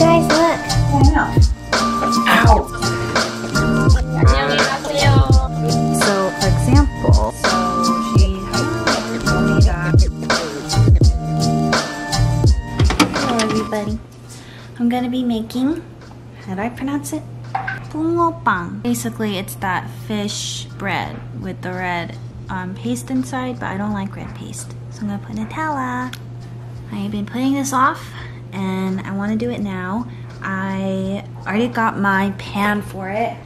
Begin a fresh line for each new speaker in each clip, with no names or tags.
guys, look.
I know. Ow! So, for example,
hello everybody. I'm gonna be making, how do I pronounce it? Bungeoppang. Basically, it's that fish bread with the red paste inside, but I don't like red paste. So I'm gonna put Nutella. I've been putting this off and I wanna do it now. I already got my pan for it.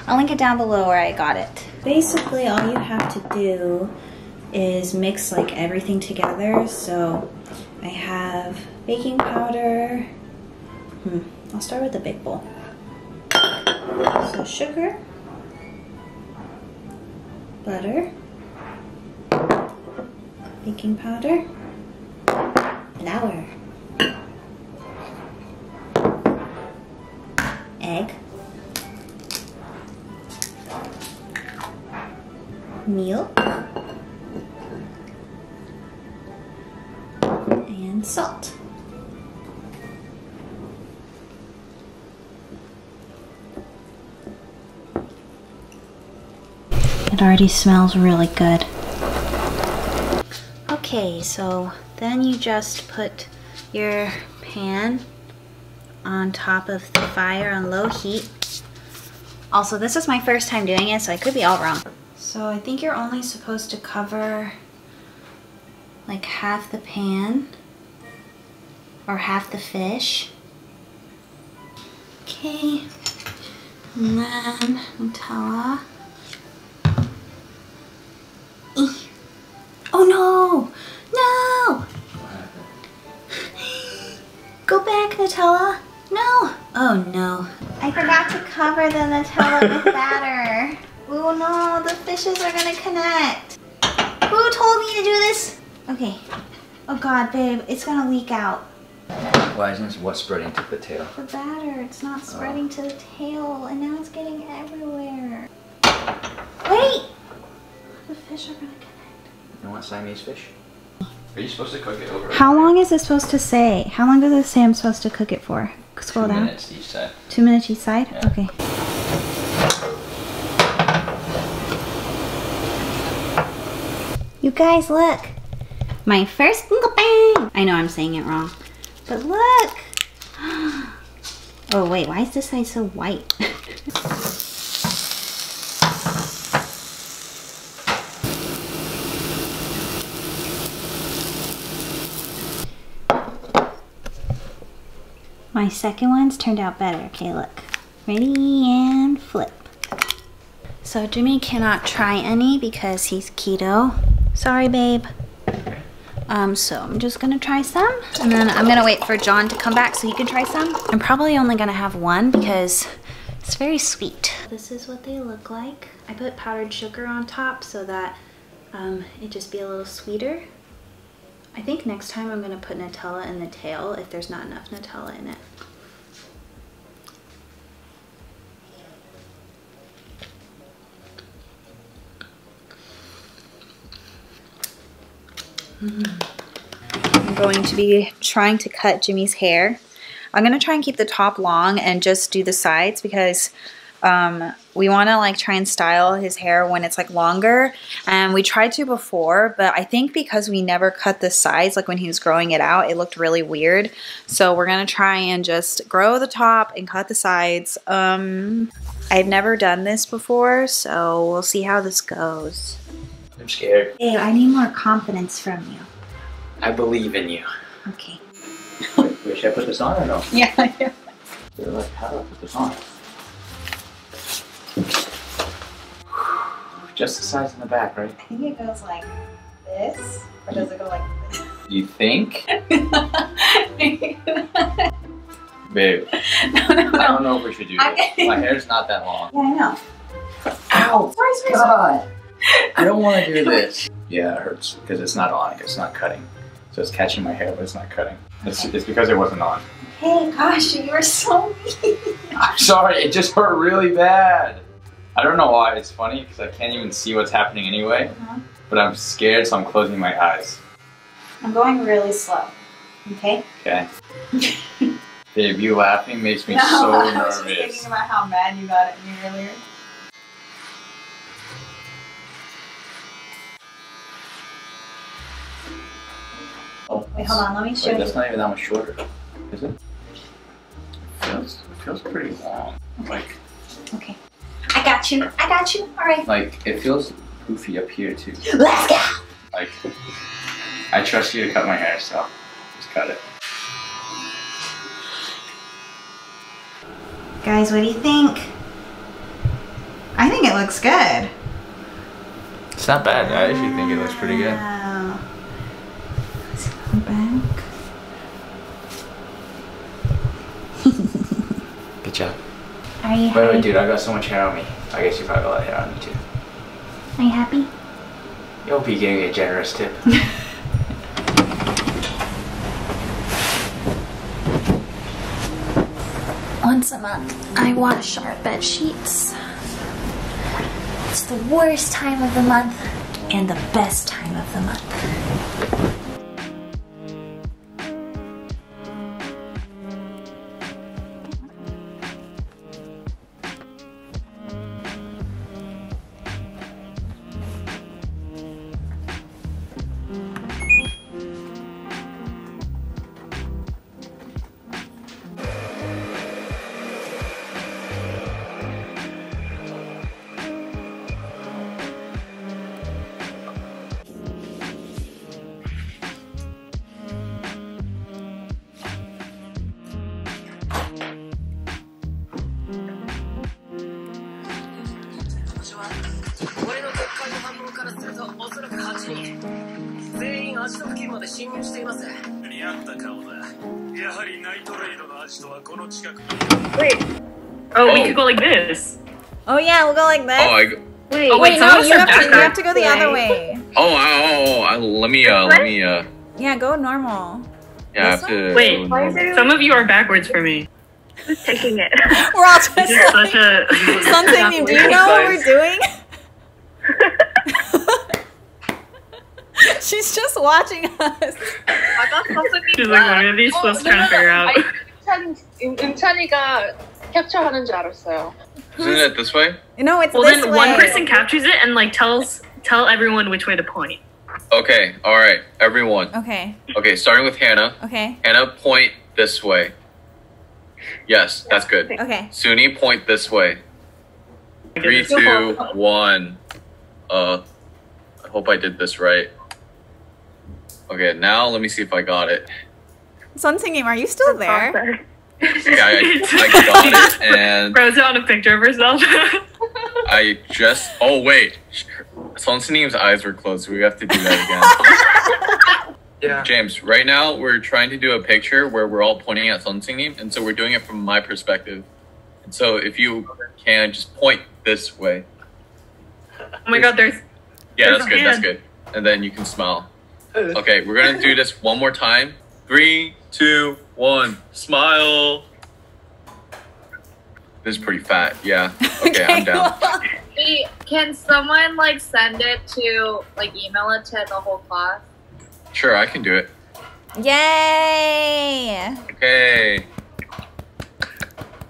I'll link it down below where I got it. Basically, all you have to do is mix like everything together. So I have baking powder. I'll start with the big bowl. So sugar, butter, baking powder, flour, egg, milk, and salt. It already smells really good. Okay, so then you just put your pan on top of the fire on low heat. Also, this is my first time doing it, so I could be all wrong. So I think you're only supposed to cover like half the pan or half the fish. Okay, and then Nutella. Oh no! No! Go back, Nutella. No! Oh no. I forgot to cover the Nutella with batter. Oh no, the fishes are gonna connect. Who told me to do this? Okay. Oh god, babe, it's gonna leak out.
Why isn't what spreading to the tail?
The batter, it's not spreading to the tail, and now it's getting everywhere. Wait! The fish are gonna connect.
You want Siamese fish? Are you supposed to cook it over?
How long is it supposed to say? How long does it say I'm supposed to cook it for? Scroll down.
2 minutes each side.
2 minutes each side?
Yeah.
Okay. You guys, look. My first bungeoppang. I know I'm saying it wrong, but look. Oh wait, why is this side so white? My second one's turned out better. Okay, look. Ready and flip. So Jimmy cannot try any because he's keto. Sorry, babe. So I'm just gonna try some, and then I'm gonna wait for John to come back so he can try some. I'm probably only gonna have one because it's very sweet. This is what they look like. I put powdered sugar on top so that it just be a little sweeter. I think next time I'm gonna put Nutella in the tail if there's not enough Nutella in it. I'm going to be trying to cut Jimmy's hair. I'm gonna try and keep the top long and just do the sides because we want to like try and style his hair when it's like longer, and we tried to before, but I think because we never cut the sides, like when he was growing it out, it looked really weird. So we're gonna try and just grow the top and cut the sides. I've never done this before, so we'll see how this goes.
I'm scared.
Hey, I need more confidence from you.
I believe in you.
Okay.
Wait, should I put this on or no?
Yeah.
They're like, how do I put this on? Just the size in the back, right?
I think it goes like this, or does it go like this?
You think? Babe.
No.
I don't know if we should do this. My hair's not that long.
Yeah, I know.
Ow!
Sorry.
God! I don't want to do this. Yeah, it hurts because it's not on. It's not cutting. So it's catching my hair, but it's not cutting. It's because it wasn't on.
Hey, gosh, you were so mean.
I'm sorry. It just hurt really bad. I don't know why. It's funny because I can't even see what's happening anyway. But I'm scared, so I'm closing my eyes.
I'm going really slow. Okay?
Okay. Babe, you laughing makes me so
I was
nervous.
just thinking about how mad you got at me earlier.
Oh,
Wait, hold on, let me show
wait,
you.
that's not even that much shorter, is it? It feels pretty long. Like,
Okay. I got you. I got you. All right.
like it feels poofy up here too.
Let's go.
Like, I trust you to cut my hair, so just cut it.
Guys, what do you think? I think it looks good.
It's not bad. I actually think it looks pretty good.
Wow. Let's go back.
Good job.
Are you
Wait,
happy?
dude, I got so much hair on me. I guess you probably got a lot of hair on you too.
Are you happy?
You'll be getting a generous tip.
Once a month, I wash our bed sheets. It's the worst time of the month and the best time of the month.
Wait. Oh, we could go like this.
Oh yeah, we'll go like this.
Wait,
Wait, no,
someone
you
said
have to go the
backwards.
other way.
Let me,
Yeah, go normal.
yeah, I
This
have to.
Wait,
go normal.
some of you are backwards for me.
Who's taking it?
We're all just
This is such a...
something. Do you know what we're doing? She's just watching us.
I got something.
She's like, what are these supposed to try to figure out?
은찬이가 캡처하는 줄 알았어요.
Isn't it this way?
No, it's
Well,
this
then
way.
one person captures it and like tell everyone which way to point.
Okay, alright, everyone.
Okay.
Okay, starting with Hannah.
Okay.
Hannah, point this way. Yes, that's good.
Okay.
Suni, point this way. 3, 2, 1. I hope I did this right. Okay, now let me see if I got it.
Sungsim, are you still there?
Yeah, I got it, and
Rose on a picture of herself.
I just. Oh wait, Sonsinim's eyes were closed. So we have to do that again.
Yeah.
James, right now we're trying to do a picture where we're all pointing at Sonsinim, and so we're doing it from my perspective. And so if you can just point this way.
Oh my god, there's...
Yeah,
There's
that's
a
good. That's
hand.
good. And then you can smile. Okay, we're gonna do this one more time. 3, 2, 1, smile. This is pretty fat. Yeah. Okay, I'm down.
Can someone like send it to like email it to the whole class?
Sure, I can do it.
Yay!
Okay.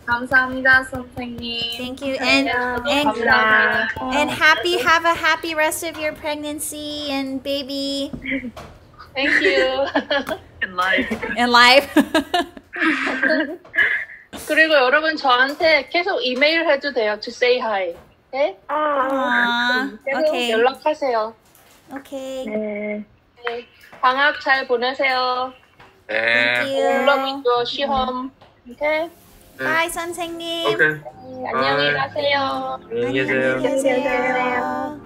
감사합니다, 선생님.
Thank you, and have a happy rest of your pregnancy and baby
Thank you.
in life.
and life.
그리고 여러분 저한테 계속 이메일 해도 돼요. To say hi. 네?
Aww.
계속
Okay.
연락하세요.
Okay.
네. 방학 잘 보내세요.
Thank
And
you.
물론이고 시험. 오케이.
Bye, 선생님.
Okay.
안녕히 가세요.
안녕히 계세요.
안녕히 계세요.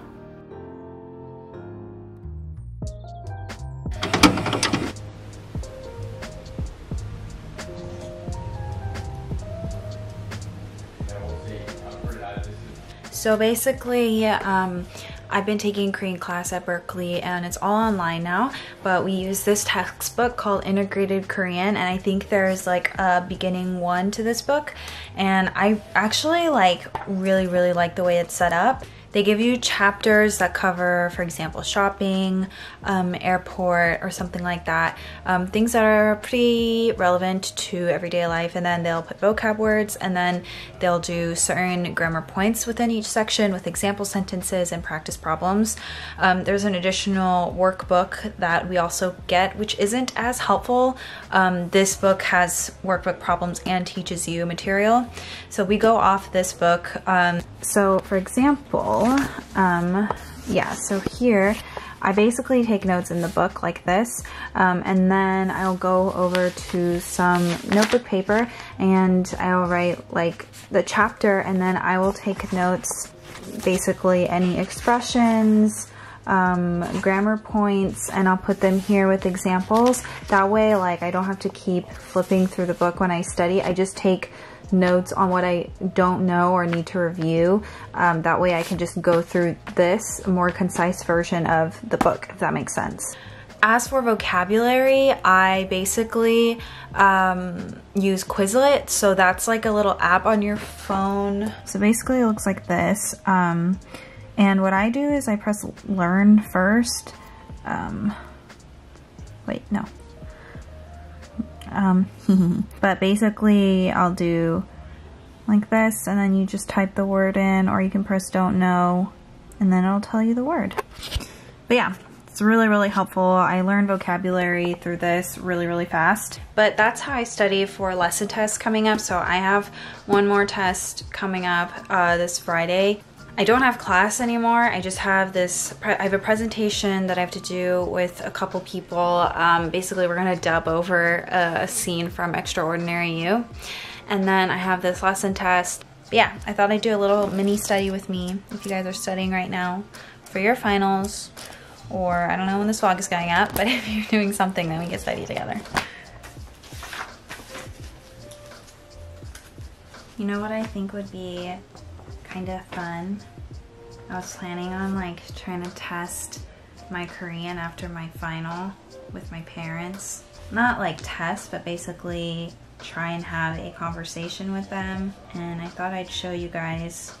So basically, I've been taking Korean class at Berkeley and it's all online now, but we use this textbook called Integrated Korean, and I think there's like a beginning one to this book, and I actually like really like the way it's set up. They give you chapters that cover, for example, shopping, airport, or something like that. Things that are pretty relevant to everyday life, and then they'll put vocab words, and then they'll do certain grammar points within each section with example sentences and practice problems. There's an additional workbook that we also get, which isn't as helpful. This book has workbook problems and teaches you material. So we go off this book. So for example, so here I basically take notes in the book like this, and then I'll go over to some notebook paper and I'll write like the chapter, and then I will take notes, basically any expressions, grammar points, and I'll put them here with examples. That way, like, I don't have to keep flipping through the book when I study. I just take notes on what I don't know or need to review. That way I can just go through this more concise version of the book, if that makes sense. As for vocabulary, I basically use Quizlet. So that's like a little app on your phone. So basically it looks like this. And what I do is I press learn first. Wait, no. But basically I'll do like this, and then you just type the word in, or you can press don't know, and then it'll tell you the word. But yeah, it's really, really helpful. I learned vocabulary through this really, really fast. But that's how I study for lesson tests coming up. So I have one more test coming up this Friday. I don't have class anymore. I just have this, I have a presentation that I have to do with a couple people. Basically, we're gonna dub over a scene from Extraordinary You. And then I have this lesson test. But yeah, I thought I'd do a little mini study with me if you guys are studying right now for your finals, or I don't know when this vlog is going up, but if you're doing something, then we can study together. You know what I think would be kind of fun? I was planning on like trying to test my Korean after my final with my parents. Not like test, but basically try and have a conversation with them. And I thought I'd show you guys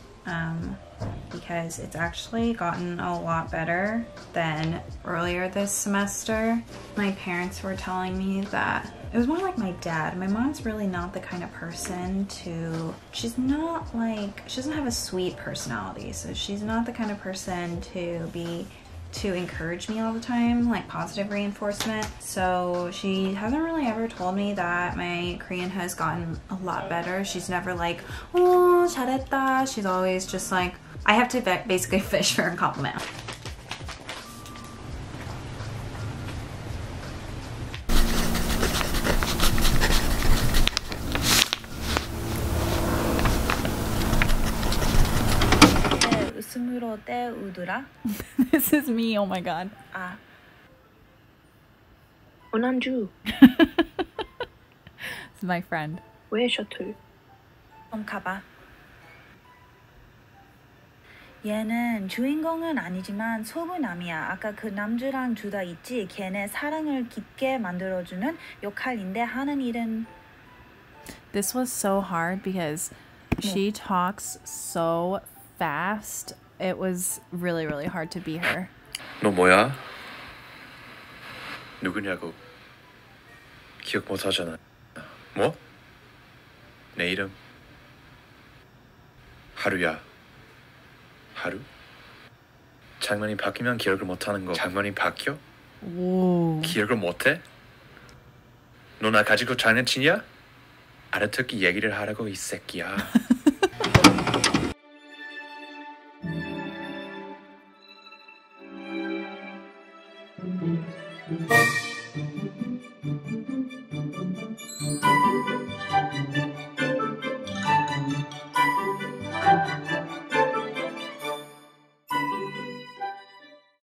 because it's actually gotten a lot better than earlier this semester. My parents were telling me that it was more like my dad. My mom's really not the kind of person to, she's not like, she doesn't have a sweet personality. So she's not the kind of person to encourage me all the time, like positive reinforcement. So she hasn't really ever told me that my Korean has gotten a lot better. She's never like, oh, 잘했다. She's always just like, I have to basically fish for a compliment. This is me, oh my god.
원한주.
This is my friend.
왜 셔틀?
가봐. 얘는 주인공은 아니지만 소부남이야. 아까 그 남주랑 주다 있지? 걔네 사랑을 깊게 만들어주는 역할인데 하는 일은. This was so hard because she talks so fast. It was really, really hard to be her.
너 뭐야? 누구냐고? 기억 못 하잖아. 뭐? 내 이름 하루야. 하루? 장면이 바뀌면 기억을 못 하는 거. 장면이 바뀌어?
오.
기억을 못 해? 너 나 가지고 장난치냐? 알아듣기 얘기를 하라고 이 새끼야.